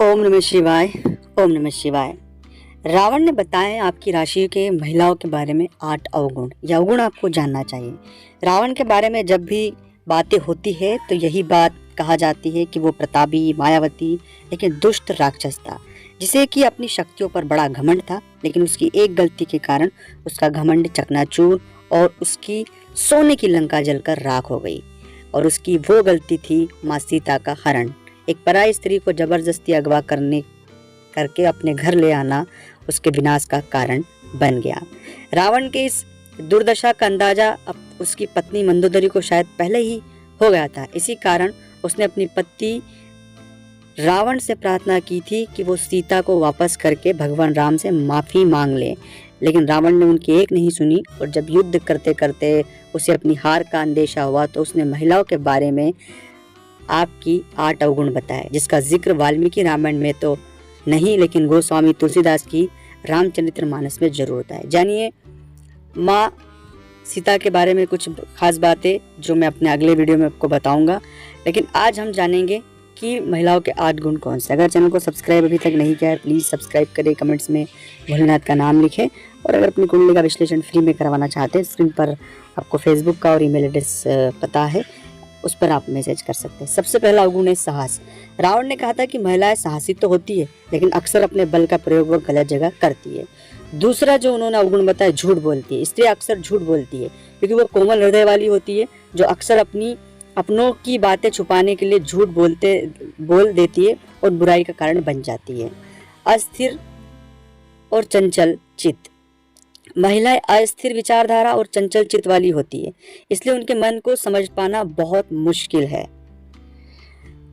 ओम नमः शिवाय। ओम नमः शिवाय। रावण ने बताया आपकी राशि के महिलाओं के बारे में 8 अवगुण। यह अवगुण आपको जानना चाहिए। रावण के बारे में जब भी बातें होती है तो यही बात कहा जाती है कि वो प्रतापी, मायावती लेकिन दुष्ट राक्षस था, जिसे कि अपनी शक्तियों पर बड़ा घमंड था। लेकिन उसकी एक गलती के कारण उसका घमंड चकनाचूर और उसकी सोने की लंका जलकर राख हो गई। और उसकी वो गलती थी माँ सीता का हरण। एक पराई स्त्री को जबरदस्ती अगवा करके अपने घर ले आना उसके विनाश का कारण बन गया। रावण के इस दुर्दशा का अंदाजा अब उसकी पत्नी मंदोदरी को शायद पहले ही हो गया था। इसी कारण उसने अपनी पति रावण से प्रार्थना की थी कि वो सीता को वापस करके भगवान राम से माफी मांग ले। लेकिन रावण ने उनकी एक नहीं सुनी और जब युद्ध करते करते उसे अपनी हार का अंदेशा हुआ तो उसने महिलाओं के बारे में आपकी 8 अवगुण बताए, जिसका जिक्र वाल्मीकि रामायण में तो नहीं लेकिन गोस्वामी तुलसीदास की रामचरितमानस में जरूर होता है। जानिए माँ सीता के बारे में कुछ खास बातें जो मैं अपने अगले वीडियो में आपको बताऊंगा। लेकिन आज हम जानेंगे कि महिलाओं के 8 गुण कौन से। अगर चैनल को सब्सक्राइब अभी तक नहीं किया है प्लीज़ सब्सक्राइब करें, कमेंट्स में भोलेनाथ का नाम लिखें। और अगर अपनी कुंडली का विश्लेषण फ्री में करवाना चाहते हैं स्क्रीन पर आपको फेसबुक का और ईमेल एड्रेस पता है, उस पर आप मैसेज कर सकते हैं। सबसे पहला अवगुण है साहस। रावण ने कहा था कि महिलाएं साहसी तो होती है लेकिन अक्सर अपने बल का प्रयोग वो गलत जगह करती है। दूसरा जो उन्होंने अवगुण बताया, झूठ बोलती है। स्त्री अक्सर झूठ बोलती है क्योंकि वो कोमल हृदय वाली होती है, जो अक्सर अपनों की बातें छुपाने के लिए झूठ बोल देती है और बुराई का कारण बन जाती है। अस्थिर और चंचल चित्त। महिलाएं अस्थिर विचारधारा और चंचल चित्त वाली होती है, इसलिए उनके मन को समझ पाना बहुत मुश्किल है।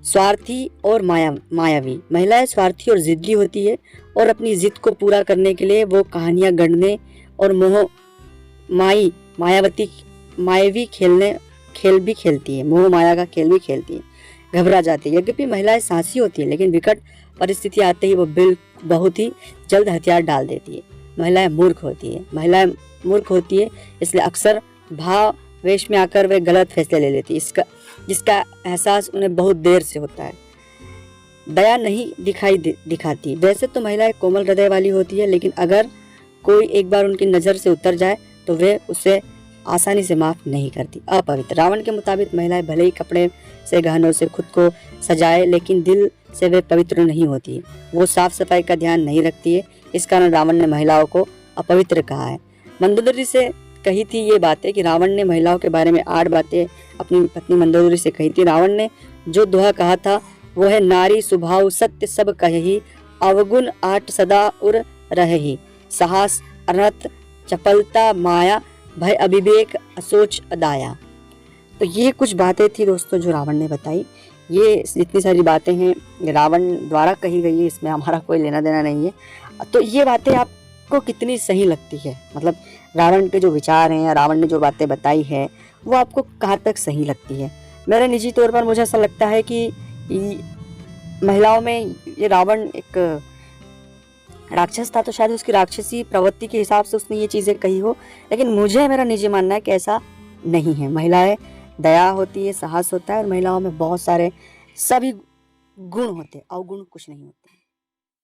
स्वार्थी और मायावी। महिलाएं स्वार्थी और जिद्दी होती है और अपनी जिद को पूरा करने के लिए वो कहानियां गढ़ने और मायावी खेल भी खेलती है। मोह माया का खेल भी खेलती है। घबरा जाती है। यद्यपि महिलाएं साहसी होती है लेकिन विकट परिस्थिति आते ही वो बहुत ही जल्द हथियार डाल देती है। महिलाएं मूर्ख होती है इसलिए अक्सर भाव वेश में आकर वे गलत फैसले ले लेती है, जिसका एहसास उन्हें बहुत देर से होता है। दया नहीं दिखाती। वैसे तो महिलाएं कोमल हृदय वाली होती है लेकिन अगर कोई एक बार उनकी नज़र से उतर जाए तो वे उसे आसानी से माफ नहीं करती। अपवित्र। रावण के मुताबिक महिलाएं भले ही कपड़े से गहनों से खुद को सजाए लेकिन दिल से वे पवित्र नहीं होती। वो साफ सफाई का ध्यान नहीं रखती है। इस कारण रावण ने महिलाओं को अपवित्र कहा है। मंदोदरी से कही थी ये बातें कि रावण ने महिलाओं के बारे में 8 बातें अपनी पत्नी मंदोदरी से कही थी। रावण ने जो दोहा कहा था वो है, नारी स्वभाव सत्य सब कही, अवगुण 8 सदा उर रही, साहस अनर्थ चपलता माया, भय अविवेक असोच अदाया। तो ये कुछ बातें थी दोस्तों जो रावण ने बताई। ये जितनी सारी बातें हैं रावण द्वारा कही गई है, इसमें हमारा कोई लेना देना नहीं है। तो ये बातें आपको कितनी सही लगती है, मतलब रावण के जो विचार हैं या रावण ने जो बातें बताई है वो आपको कहाँ तक सही लगती है। मेरे निजी तौर पर मुझे ऐसा लगता है कि महिलाओं में ये रावण एक राक्षस था तो शायद उसकी राक्षसी प्रवृत्ति के हिसाब से उसने ये चीज़ें कही हो, लेकिन मेरा निजी मानना है कि ऐसा नहीं है। महिलाएं दया होती है, साहस होता है और महिलाओं में बहुत सारे सभी गुण होते हैं, अवगुण कुछ नहीं होते।